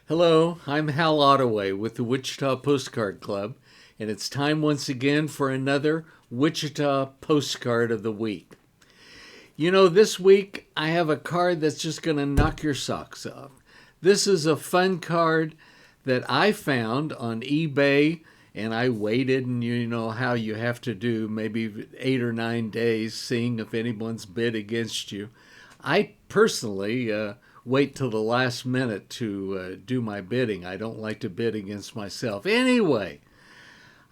Hello, I'm Hal Ottaway with the Wichita Postcard Club, and it's time once again for another Wichita Postcard of the Week. You know, this week I have a card that's just going to knock your socks off. This is a fun card that I found on eBay, and I waited, and you know how you have to do maybe 8 or 9 days seeing if anyone's bid against you. I personally wait till the last minute to do my bidding. I don't like to bid against myself. Anyway,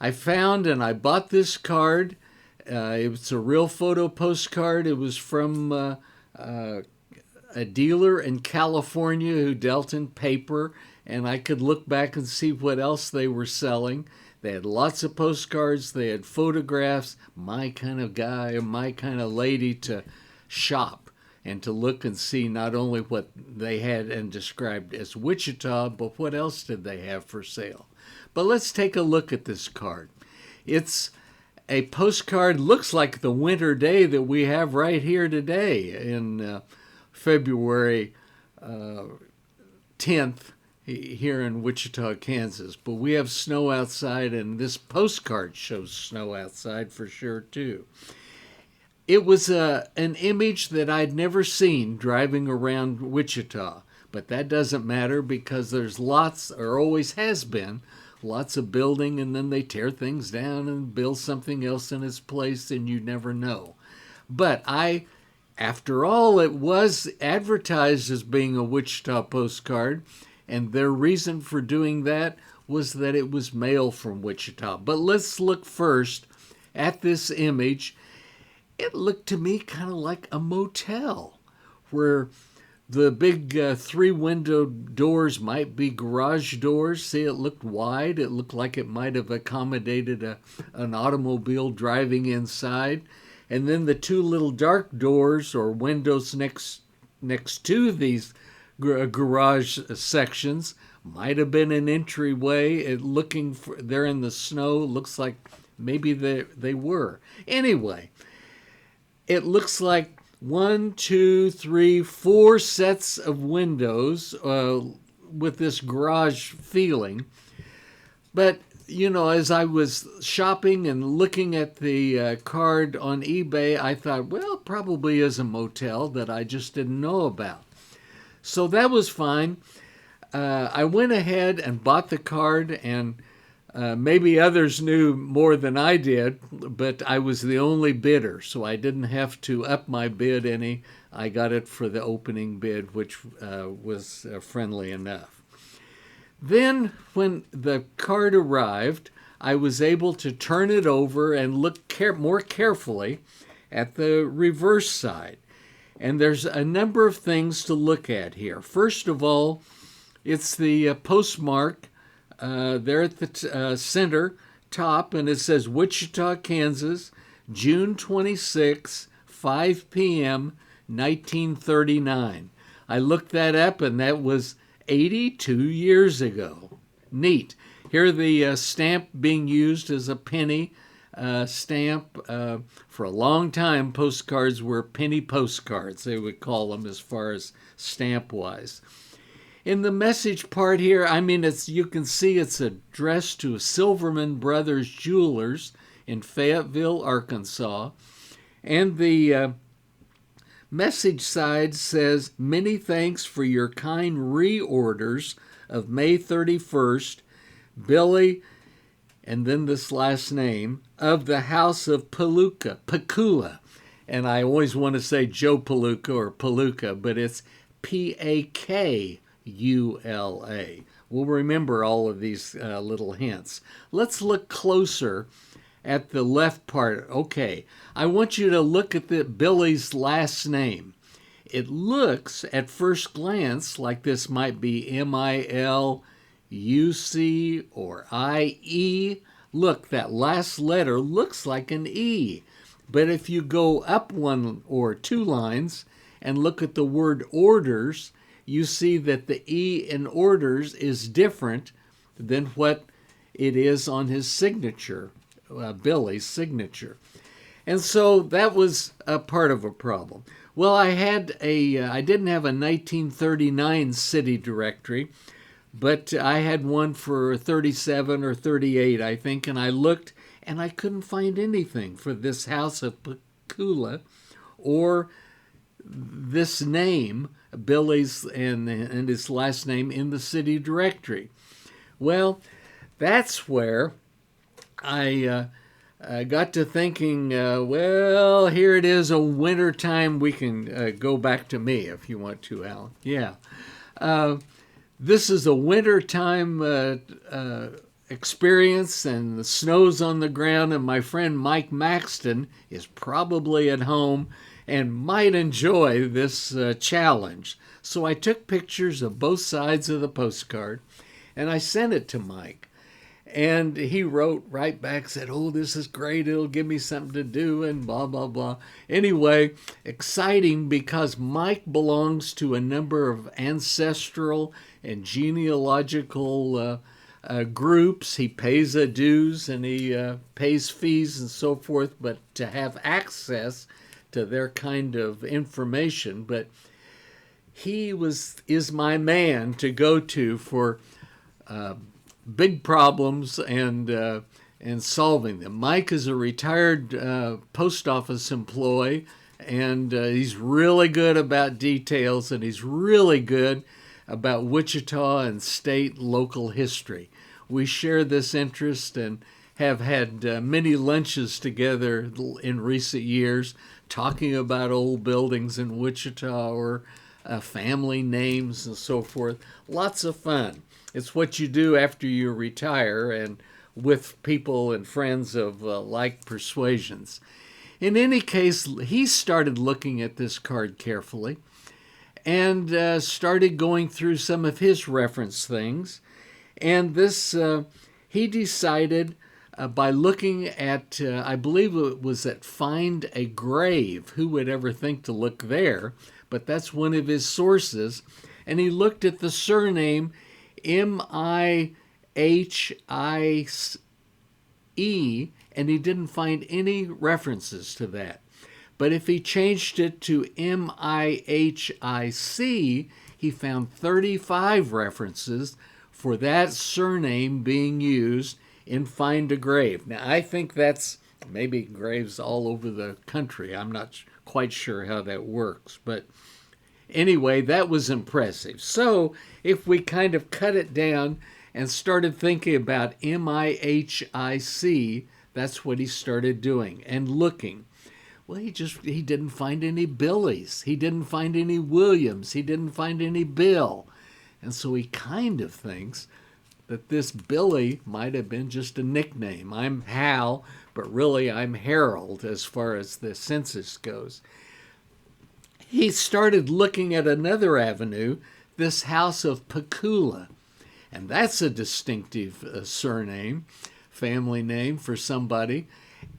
I found and I bought this card. It's a real photo postcard. It was from a dealer in California who dealt in paper, and I could look back and see what else they were selling. They had lots of postcards. They had photographs. My kind of guy, my kind of lady to shop and to look and see not only what they had and described as Wichita, but what else did they have for sale. But let's take a look at this card. It's a postcard, looks like the winter day that we have right here today in February 10th here in Wichita, Kansas. But we have snow outside, and this postcard shows snow outside for sure too. It was an image that I'd never seen driving around Wichita, but that doesn't matter because there's lots, or always has been, lots of building, and then they tear things down and build something else in its place, and you never know. But after all, it was advertised as being a Wichita postcard, and their reason for doing that was that it was mail from Wichita. But let's look first at this image. It looked to me kind of like a motel where the big three-window doors might be garage doors. See, it looked wide. It looked like it might have accommodated an automobile driving inside. And then the two little dark doors or windows next to these garage sections might have been an entryway. They're in the snow. Looks like maybe they were. Anyway, it looks like 1, 2, 3, 4 sets of windows with this garage feeling. But, you know, as I was shopping and looking at the card on eBay, I thought, well, it probably is a motel that I just didn't know about. So that was fine. I went ahead and bought the card, and maybe others knew more than I did, but I was the only bidder, so I didn't have to up my bid any. I got it for the opening bid, which was friendly enough. Then, when the card arrived, I was able to turn it over and look more carefully at the reverse side. And there's a number of things to look at here. First of all, it's the postmark there at the center top, and it says Wichita, Kansas, June 26, 5 p.m., 1939. I looked that up, and that was 82 years ago. Neat. Here the stamp being used as a penny stamp. For a long time, postcards were penny postcards, they would call them as far as stamp-wise. In the message part here, you can see it's addressed to Silverman Brothers Jewelers in Fayetteville, Arkansas. And the message side says, many thanks for your kind reorders of May 31st, Billy, and then this last name, of the House of Pakula. And I always want to say Joe Palooka or Palooka, but it's Pakula. We'll remember all of these little hints. Let's look closer at the left part. Okay, I want you to look at Billy's last name. It looks at first glance like this might be Miluc or IE. Look, that last letter looks like an E. But if you go up 1 or 2 lines and look at the word orders, you see that the E in orders is different than what it is on his signature, Billy's signature. And so that was a part of a problem. Well, I didn't have a 1939 city directory, but I had one for 37 or 38, I think, and I looked and I couldn't find anything for this house of Pakula or this name, Billy's and his last name, in the city directory. Well, that's where I got to thinking, well, here it is, a winter time. We can go back to me if you want to, Alan. Yeah. This is a wintertime experience, and the snow's on the ground, and my friend Mike Maxton is probably at home and might enjoy this challenge. So I took pictures of both sides of the postcard, and I sent it to Mike. And he wrote right back, said, "Oh, this is great. It'll give me something to do," and blah, blah, blah. Anyway, exciting because Mike belongs to a number of ancestral and genealogical groups. He pays a dues and he pays fees and so forth, but to have access to their kind of information. But he is my man to go to for big problems and solving them. Mike is a retired post office employee, and he's really good about details, and he's really good about Wichita and state local history. We share this interest and have had many lunches together in recent years talking about old buildings in Wichita or family names and so forth. Lots of fun. It's what you do after you retire and with people and friends of like persuasions. In any case, he started looking at this card carefully and started going through some of his reference things. And this, he decided by looking at, I believe it was at Find a Grave. Who would ever think to look there? But that's one of his sources. And he looked at the surname Mihice, and he didn't find any references to that. But if he changed it to Mihic, he found 35 references for that surname being used in Find a Grave. Now, I think that's maybe graves all over the country. I'm not quite sure how that works, but anyway, that was impressive. So if we kind of cut it down and started thinking about Mihic, that's what he started doing and looking. Well, he didn't find any Billies. He didn't find any Williams. He didn't find any Bill. And so he kind of thinks that this Billy might have been just a nickname. I'm Hal, but really I'm Harold as far as the census goes. He started looking at another avenue, this house of Pakula. And that's a distinctive surname, family name for somebody.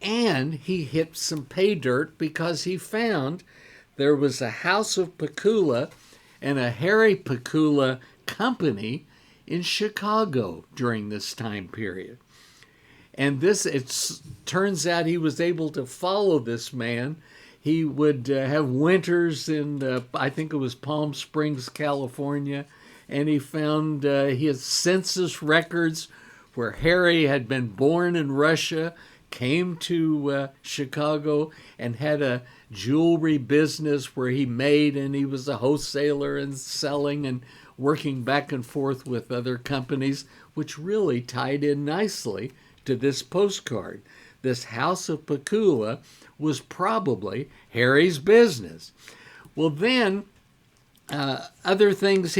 And he hit some pay dirt because he found there was a house of Pakula and a Harry Pakula company in Chicago during this time period. And it turns out he was able to follow this man. He would have winters in, I think it was Palm Springs, California, and he found his census records where Harry had been born in Russia, came to Chicago, and had a jewelry business where he made, and he was a wholesaler and selling and working back and forth with other companies, which really tied in nicely to this postcard. This house of Pakula was probably Harry's business. Well, then other things,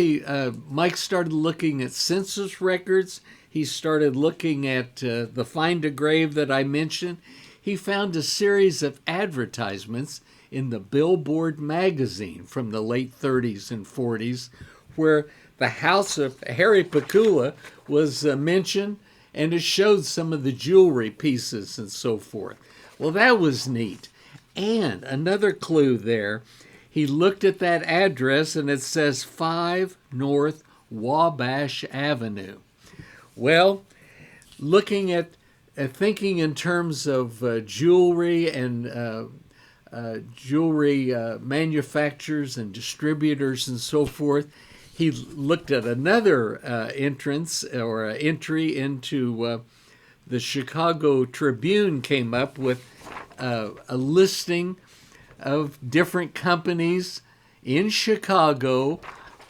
Mike started looking at census records. He started looking at the Find a Grave that I mentioned. He found a series of advertisements in the Billboard magazine from the late 30s and 40s where the house of Harry Pakula was mentioned, and it showed some of the jewelry pieces and so forth. Well, that was neat. And another clue there, he looked at that address and it says 5 North Wabash Avenue. Well, looking at thinking in terms of jewelry and jewelry manufacturers and distributors and so forth, he looked at another entrance or entry into the Chicago Tribune, came up with a listing of different companies in Chicago,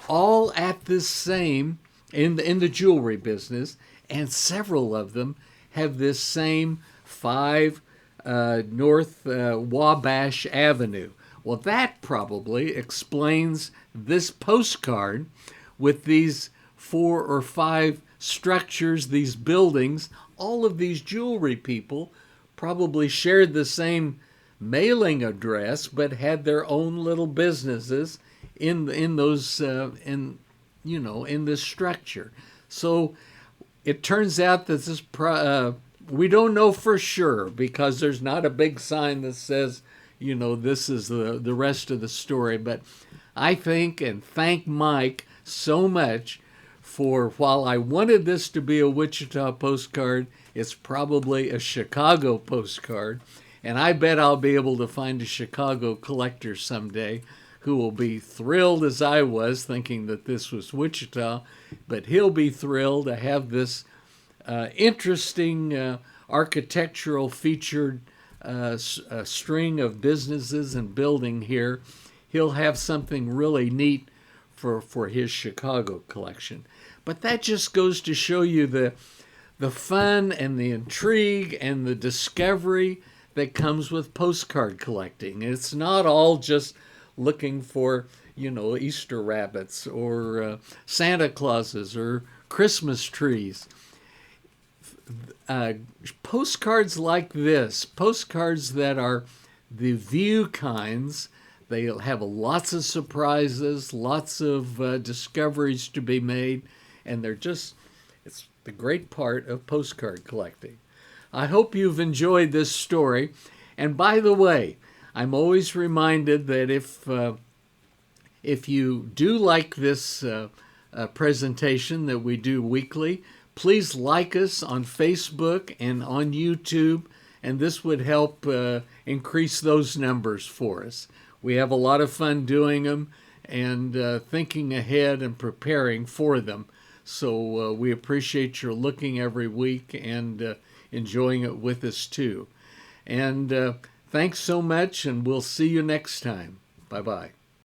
all at this same in the jewelry business, and several of them have this same 5 North Wabash Avenue. Well, that probably explains this postcard with these 4 or 5 structures, these buildings. All of these jewelry people probably shared the same mailing address, but had their own little businesses in those in this structure. So it turns out that this we don't know for sure, because there's not a big sign that says, this is the rest of the story. But I think and thank Mike so much for, while I wanted this to be a Wichita postcard, it's probably a Chicago postcard. And I bet I'll be able to find a Chicago collector someday who will be thrilled as I was thinking that this was Wichita, but he'll be thrilled to have this interesting architectural featured string of businesses and building here. He'll have something really neat for his Chicago collection. But that just goes to show you the fun and the intrigue and the discovery that comes with postcard collecting. It's not all just looking for, Easter rabbits or Santa Clauses or Christmas trees. Postcards like this, postcards that are the view kinds, they have lots of surprises, lots of discoveries to be made, and it's the great part of postcard collecting. I hope you've enjoyed this story. And by the way, I'm always reminded that if you do like this presentation that we do weekly, please like us on Facebook and on YouTube, and this would help increase those numbers for us. We have a lot of fun doing them and thinking ahead and preparing for them. So we appreciate your looking every week and enjoying it with us too. And thanks so much, and we'll see you next time. Bye-bye.